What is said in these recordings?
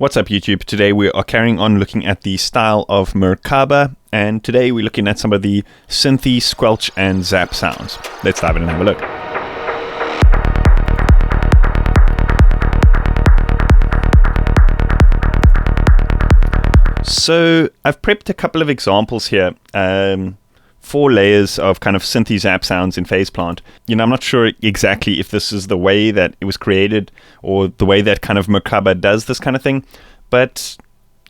What's up YouTube? Today we are carrying on looking at the style of Merkaba, and today we're looking at some of the synthy, squelch and zap sounds. Let's dive in and have a look. So I've prepped a couple of examples here, 4 layers of kind of synthy zap sounds in Phase Plant. I'm not sure exactly if this is the way that it was created or the way that kind of Merkaba does this kind of thing, but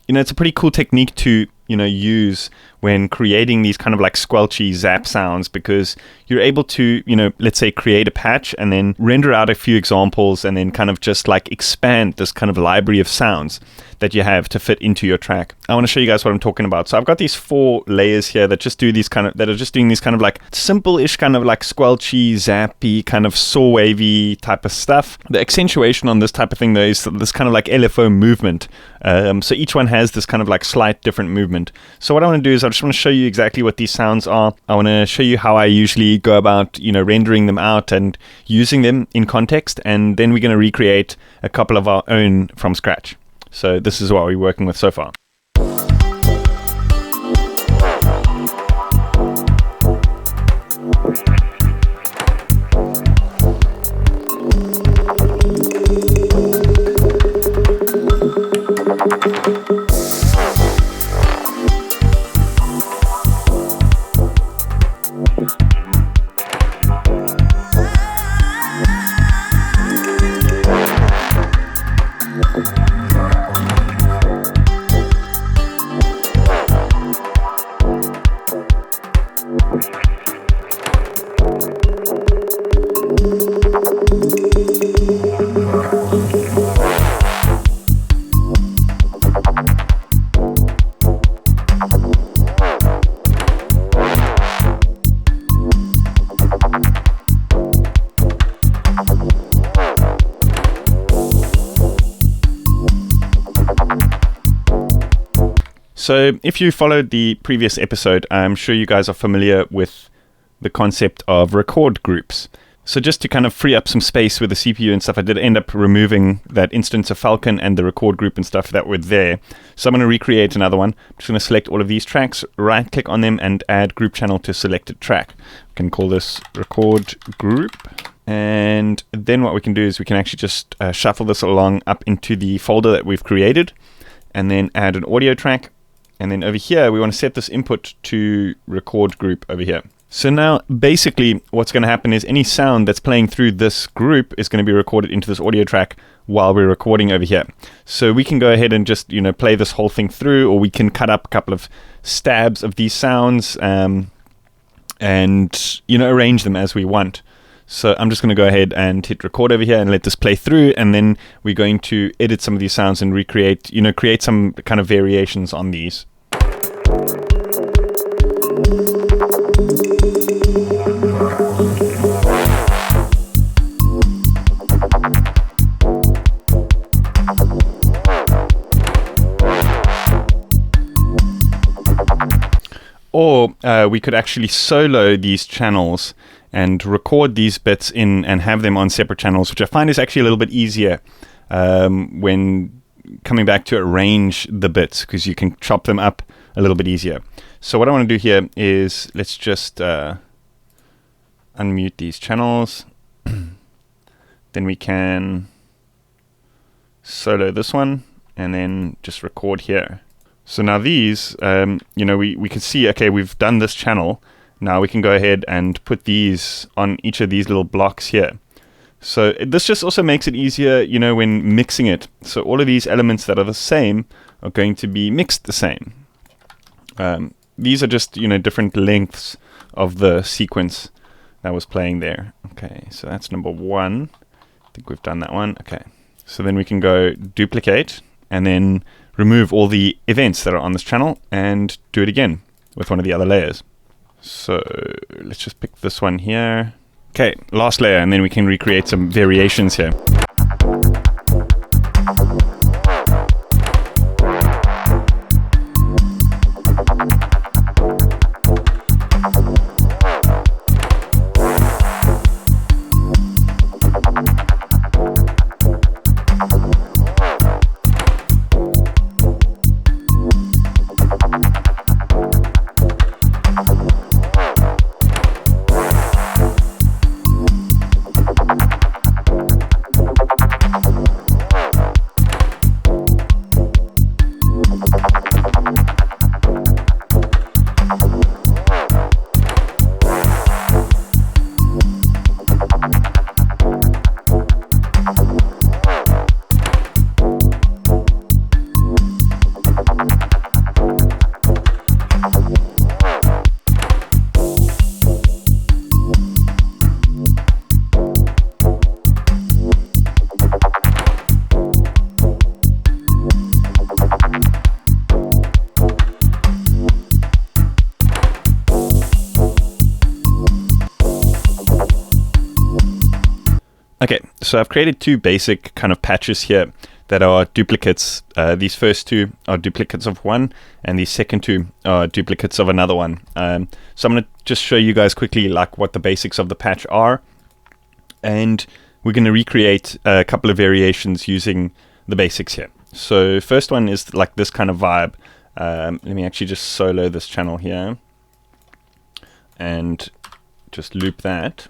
it's a pretty cool technique to use when creating these kind of like squelchy zap sounds, because you're able to let's say create a patch and then render out a few examples and then kind of just like expand this kind of library of sounds that you have to fit into your track. I want to show you guys what I'm talking about. So I've got these 4 layers here that just do these kind of doing these kind of like simple-ish kind of like squelchy, zappy, kind of saw wavy type of stuff. The accentuation on this type of thing though is this kind of like LFO movement. So each one has this kind of like slight different movement. So what I want to do is I just want to show you exactly what these sounds are. I want to show you how I usually go about rendering them out and using them in context, and then we're going to recreate a couple of our own from scratch. So this is what we're working with so far. So if you followed the previous episode, I'm sure you guys are familiar with the concept of record groups. So just to kind of free up some space with the CPU and stuff, I did end up removing that instance of Falcon and the record group and stuff that were there. So I'm going to recreate another one. I'm just going to select all of these tracks, right click on them and add group channel to selected track. We can call this record group. And then what we can do is we can actually just shuffle this along up into the folder that we've created and then add an audio track. And then over here, we want to set this input to record group over here. So now, basically, what's going to happen is any sound that's playing through this group is going to be recorded into this audio track while we're recording over here. So we can go ahead and just, play this whole thing through, or we can cut up a couple of stabs of these sounds and, arrange them as we want. So I'm just going to go ahead and hit record over here and let this play through, and then we're going to edit some of these sounds and recreate, create some kind of variations on these. Or we could actually solo these channels and record these bits in and have them on separate channels, which I find is actually a little bit easier when coming back to arrange the bits, because you can chop them up a little bit easier. So what I want to do here is let's just unmute these channels. Then we can solo this one and then just record here. So now these, we can see, okay, we've done this channel. Now we can go ahead and put these on each of these little blocks here. So this just also makes it easier, when mixing it. So all of these elements that are the same are going to be mixed the same. These are just, different lengths of the sequence that was playing there. Okay, so that's number 1. I think we've done that one. Okay, so then we can go duplicate and then remove all the events that are on this channel and do it again with one of the other layers. So let's just pick this one here. Okay, last layer, and then we can recreate some variations here. So I've created two basic kind of patches here that are duplicates. These first two are duplicates of one, and the second two are duplicates of another one. So I'm going to just show you guys quickly like what the basics of the patch are, and we're going to recreate a couple of variations using the basics here. So first one is like this kind of vibe. Let me actually just solo this channel here and just loop that.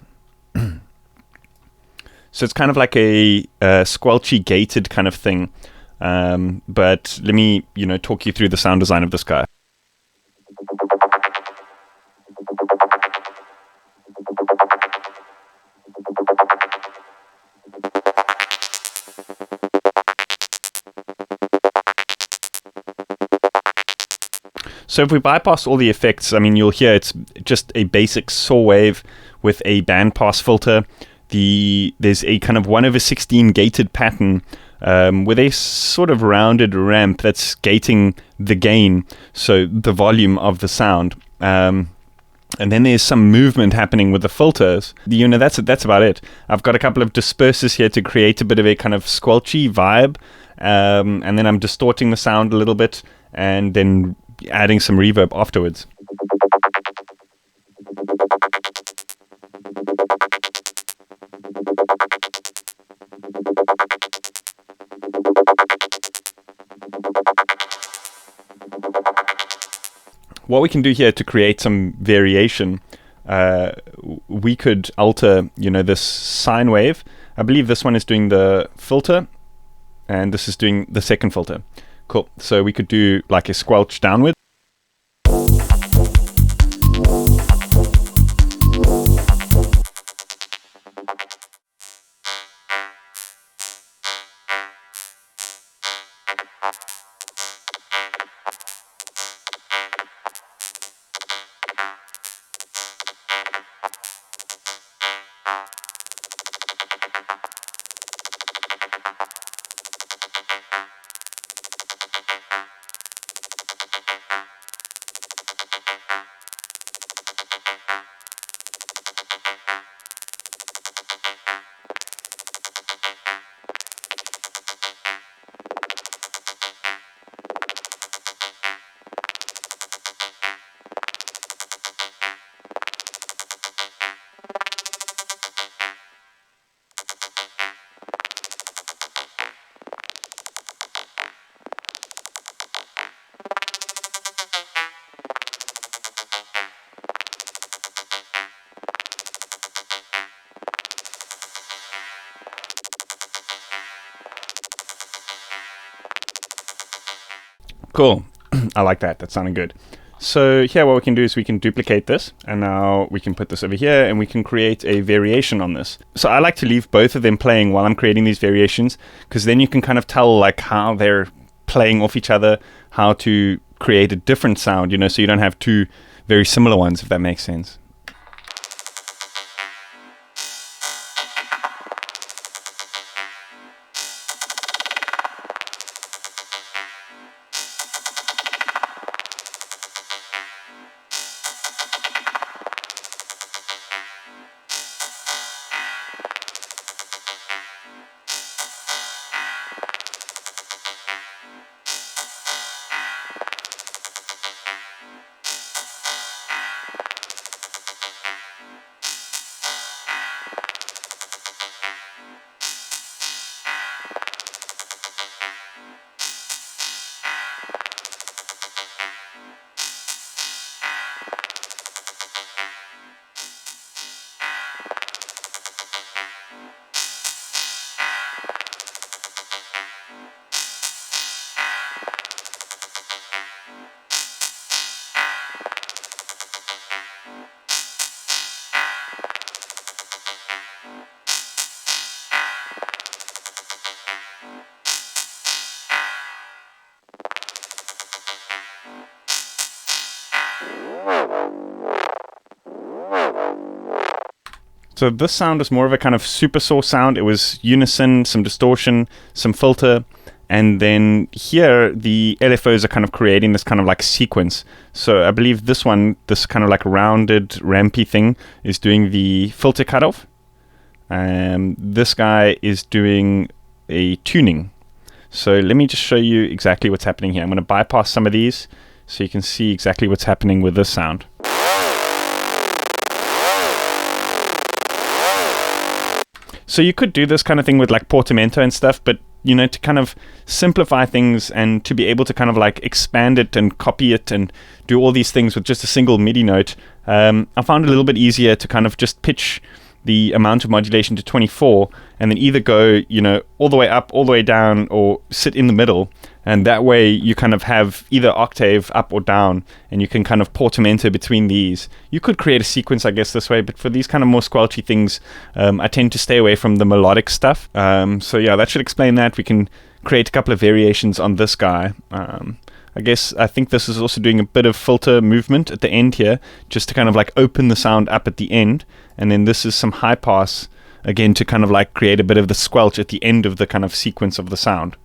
So it's kind of like a squelchy gated kind of thing. But let me, talk you through the sound design of this guy. So if we bypass all the effects, I mean, you'll hear it's just a basic saw wave with a bandpass filter. There's a kind of 1/16 gated pattern with a sort of rounded ramp that's gating the gain, so the volume of the sound. And then there's some movement happening with the filters. That's about it. I've got a couple of dispersers here to create a bit of a kind of squelchy vibe. And then I'm distorting the sound a little bit and then adding some reverb afterwards. What we can do here to create some variation, we could alter, this sine wave. I believe this one is doing the filter, and this is doing the second filter. Cool. So we could do like a squelch downward. Cool. I like that. That sounded good. So here what we can do is we can duplicate this, and now we can put this over here and we can create a variation on this. So I like to leave both of them playing while I'm creating these variations, because then you can kind of tell like how they're playing off each other, how to create a different sound, so you don't have two very similar ones, if that makes sense. So this sound was more of a kind of super saw sound. It was unison, some distortion, some filter, and then here the LFOs are kind of creating this kind of like sequence. So I believe this one, this kind of like rounded rampy thing, is doing the filter cutoff. This guy is doing a tuning. So let me just show you exactly what's happening here. I'm going to bypass some of these so you can see exactly what's happening with this sound. So you could do this kind of thing with like portamento and stuff, but you know, to kind of simplify things and to be able to kind of like expand it and copy it and do all these things with just a single MIDI note, I found it a little bit easier to kind of just pitch the amount of modulation to 24 and then either go, you know, all the way up, all the way down, or sit in the middle. And that way you kind of have either octave up or down, and you can kind of portamento between these. You could create a sequence, I guess, this way, but for these kind of more squelchy things, I tend to stay away from the melodic stuff. So yeah, that should explain that. We can create a couple of variations on this guy. I think this is also doing a bit of filter movement at the end here, just to kind of like open the sound up at the end. And then this is some high pass, again, to kind of like create a bit of the squelch at the end of the kind of sequence of the sound.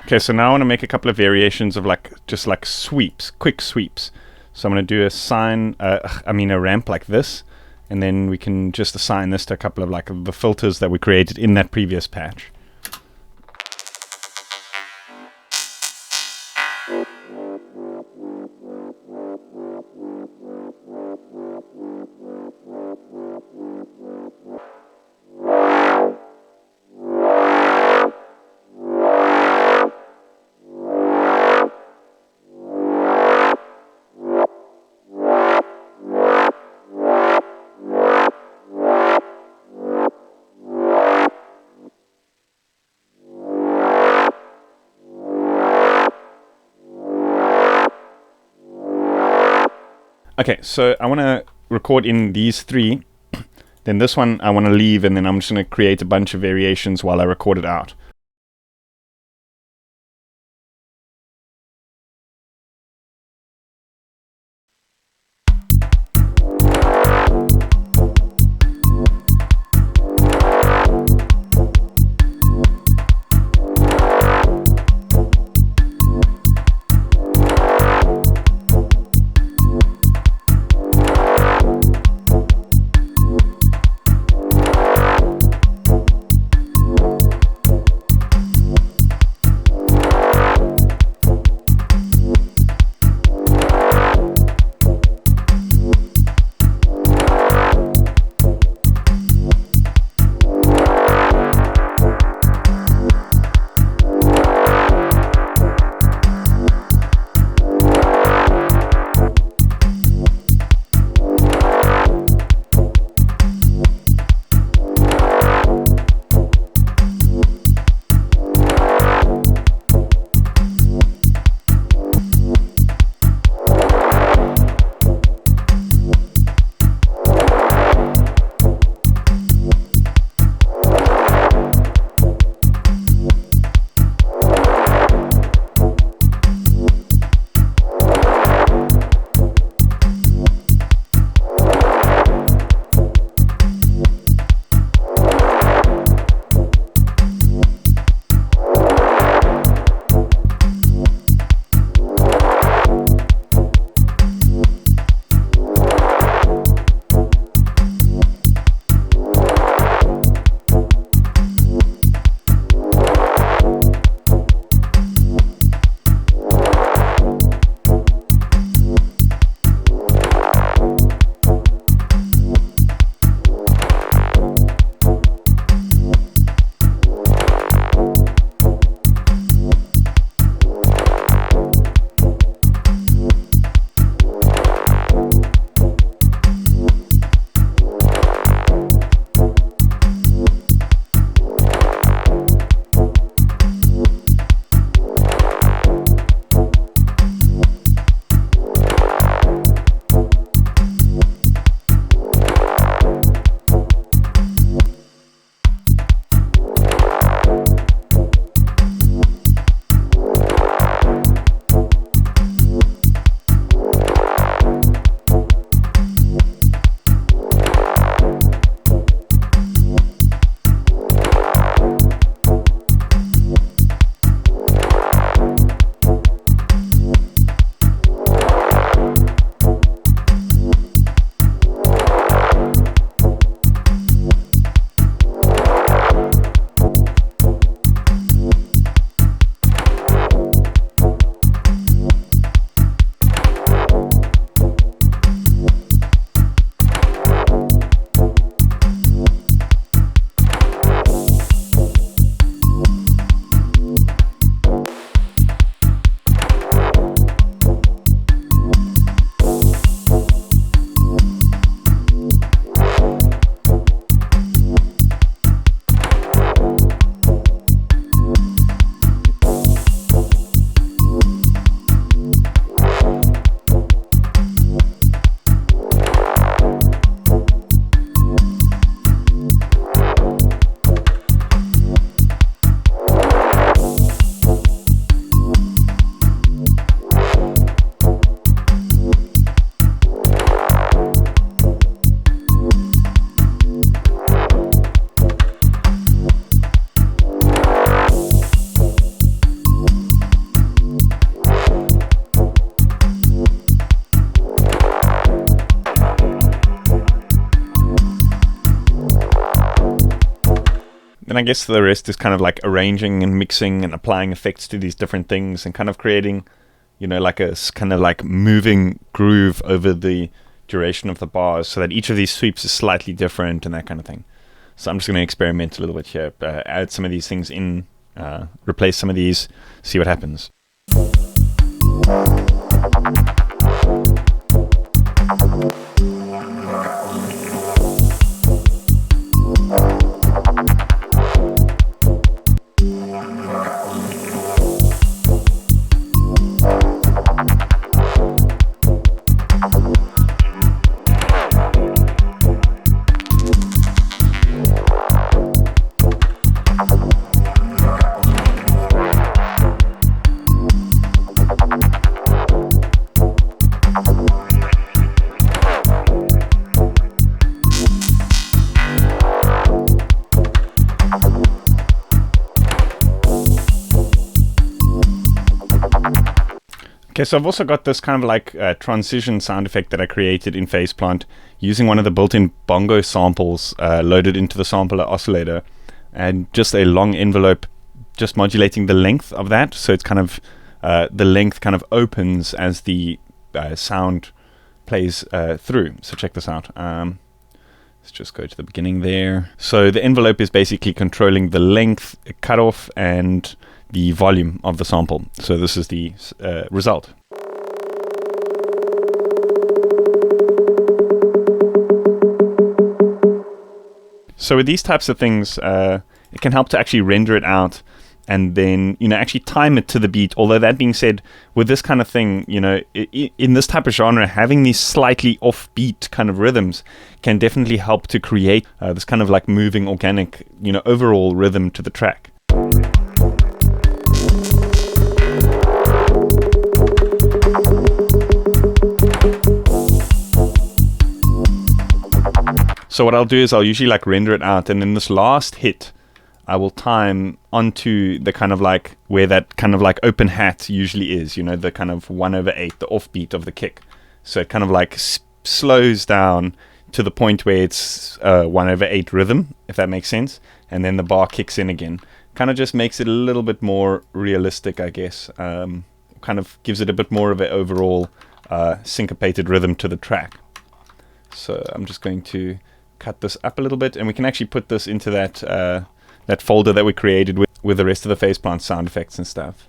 Okay, so now I want to make a couple of variations of like just like sweeps, quick sweeps. So I'm going to do a ramp like this, and then we can just assign this to a couple of like the filters that we created in that previous patch. Okay, so I want to record in these three, then this one I want to leave, and then I'm just going to create a bunch of variations while I record it out. I guess the rest is kind of like arranging and mixing and applying effects to these different things and kind of creating, like a kind of like moving groove over the duration of the bars so that each of these sweeps is slightly different and that kind of thing. So I'm just going to experiment a little bit here, add some of these things in, replace some of these, see what happens. Okay, so I've also got this kind of like transition sound effect that I created in Phaseplant using one of the built-in bongo samples loaded into the sampler oscillator, and just a long envelope just modulating the length of that. So it's kind of the length kind of opens as the sound plays through. So check this out. Let's just go to the beginning there. So the envelope is basically controlling the length, cutoff, and the volume of the sample. So this is the result. So with these types of things, it can help to actually render it out and then, actually time it to the beat. Although that being said, with this kind of thing, in this type of genre, having these slightly offbeat kind of rhythms can definitely help to create this kind of like moving organic, overall rhythm to the track. So what I'll do is I'll usually like render it out, and then this last hit I will time onto the kind of like where that kind of like open hat usually is, the kind of 1/8, the offbeat of the kick. So it kind of like slows down to the point where it's 1/8 rhythm, if that makes sense, and then the bar kicks in again. Kind of just makes it a little bit more realistic, I guess. Kind of gives it a bit more of an overall syncopated rhythm to the track. So I'm just going to cut this up a little bit, and we can actually put this into that that folder that we created with the rest of the Phaseplant sound effects and stuff.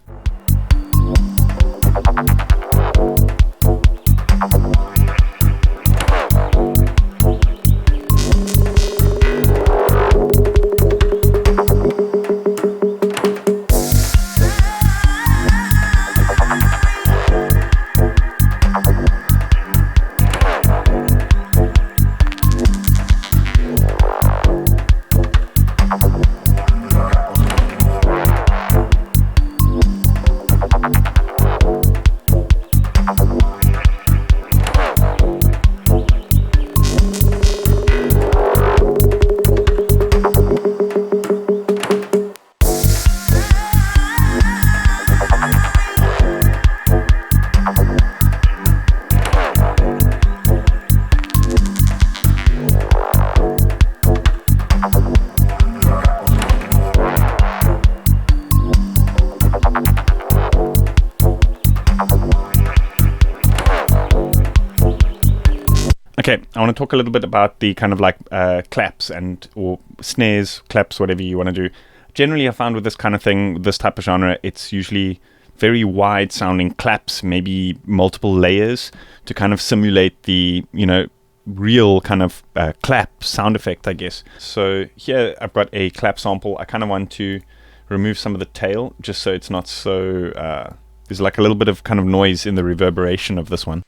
Okay, I want to talk a little bit about the kind of like claps or snares, claps, whatever you want to do. Generally, I found with this kind of thing, this type of genre, it's usually very wide sounding claps, maybe multiple layers to kind of simulate the, real kind of clap sound effect, I guess. So here I've got a clap sample. I kind of want to remove some of the tail just so it's not so, there's like a little bit of kind of noise in the reverberation of this one.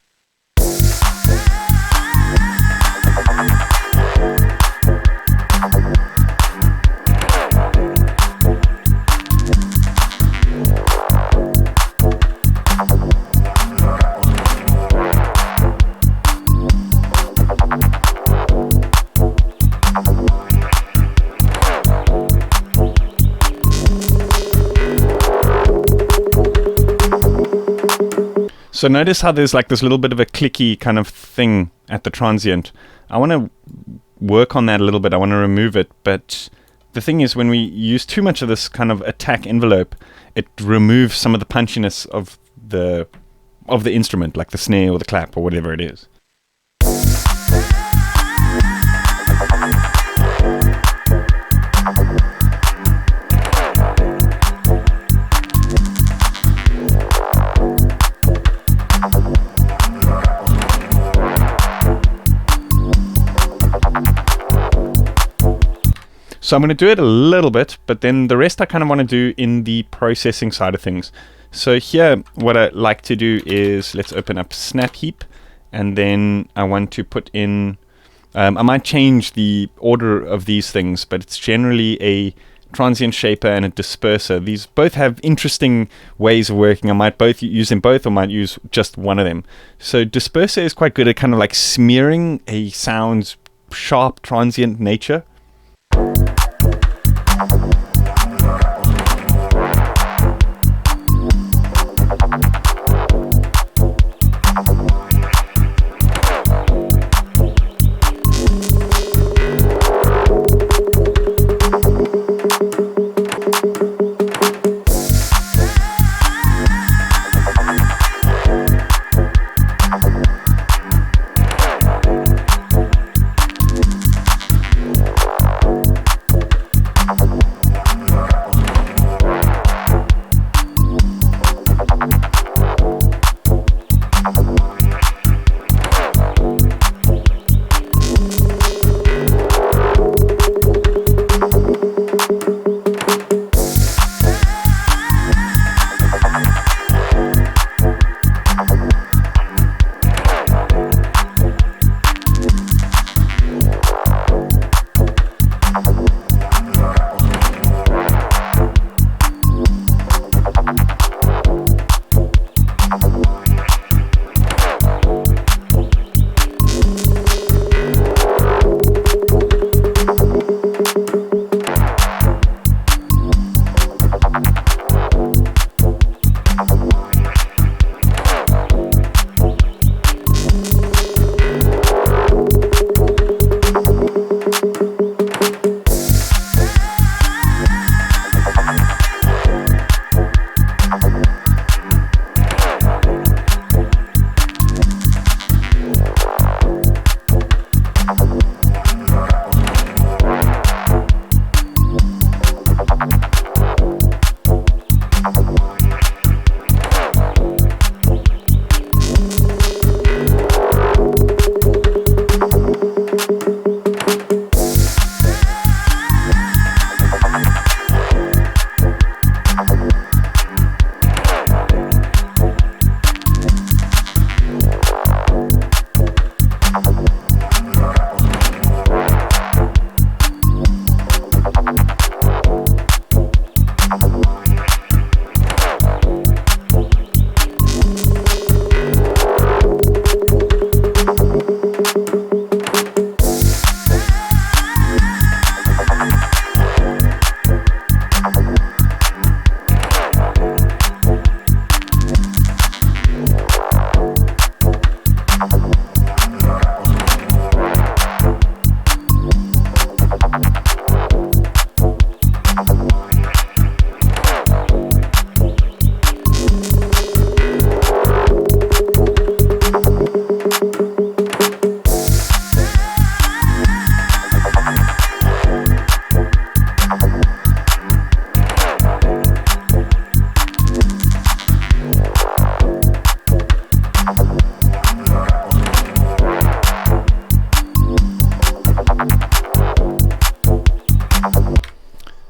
So notice how there's like this little bit of a clicky kind of thing at the transient. I want to work on that a little bit. I want to remove it, but the thing is, when we use too much of this kind of attack envelope, it removes some of the punchiness of the instrument, like the snare or the clap or whatever it is. So I'm going to do it a little bit, but then the rest I kind of want to do in the processing side of things. So here, what I like to do is, let's open up Snap Heap, and then I want to put in, I might change the order of these things, but it's generally a transient shaper and a disperser. These both have interesting ways of working. I might both use them both, or might use just one of them. So disperser is quite good at kind of like smearing a sound's sharp transient nature.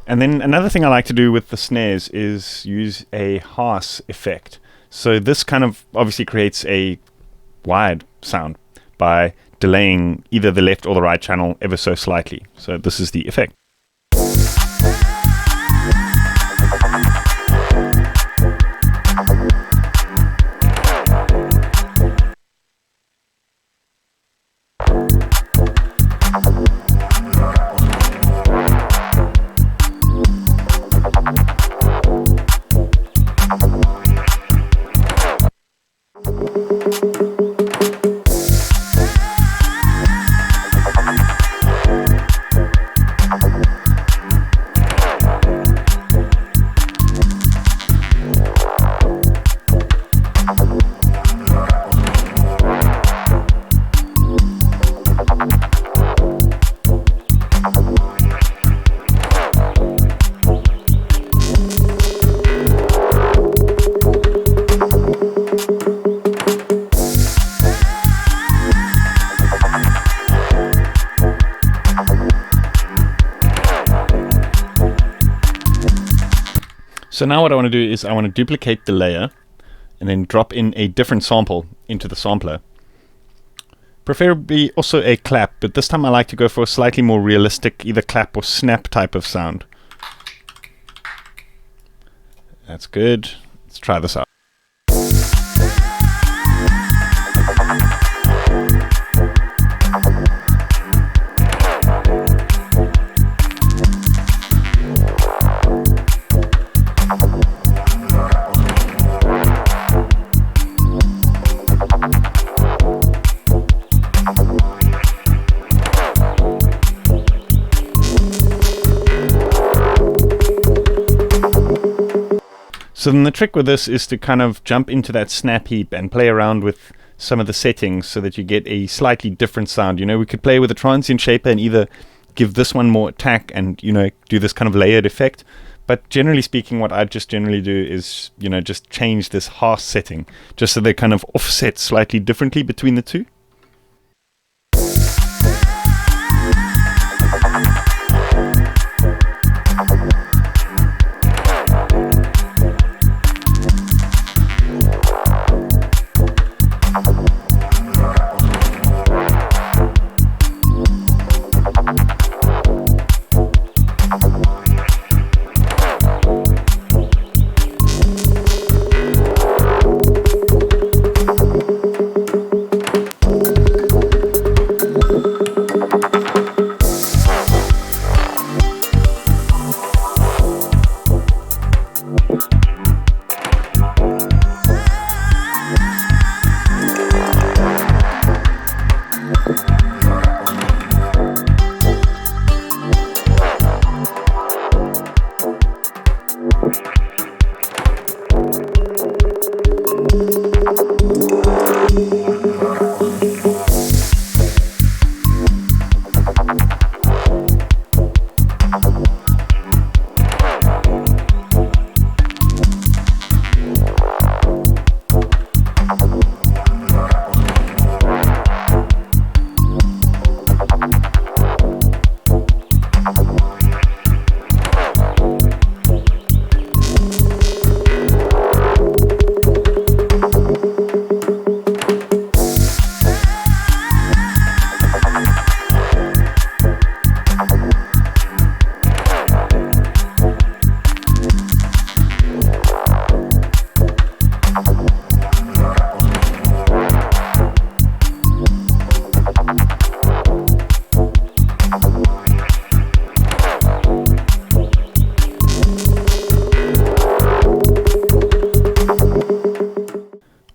And then another thing I like to do with the snares is use a harsh effect. So this kind of obviously creates a wide sound by delaying either the left or the right channel ever so slightly. So this is the effect. So now what I want to do is I want to duplicate the layer and then drop in a different sample into the sampler. Preferably also a clap, but this time I like to go for a slightly more realistic either clap or snap type of sound. That's good. Let's try this out. So then the trick with this is to kind of jump into that snap heap and play around with some of the settings so that you get a slightly different sound. You know, we could play with a transient shaper and either give this one more attack and, you know, do this kind of layered effect. But generally speaking, what I just generally do is, you know, just change this harsh setting just so they kind of offset slightly differently between the two.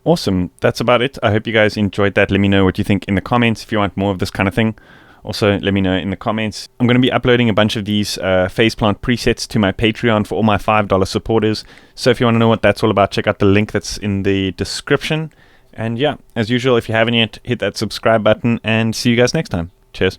Awesome. That's about it. I hope you guys enjoyed that. Let me know what you think in the comments if you want more of this kind of thing. Also, let me know in the comments. I'm going to be uploading a bunch of these phase plant presets to my Patreon for all my $5 supporters. So if you want to know what that's all about, check out the link that's in the description. And yeah, as usual, if you haven't yet, hit that subscribe button and see you guys next time. Cheers.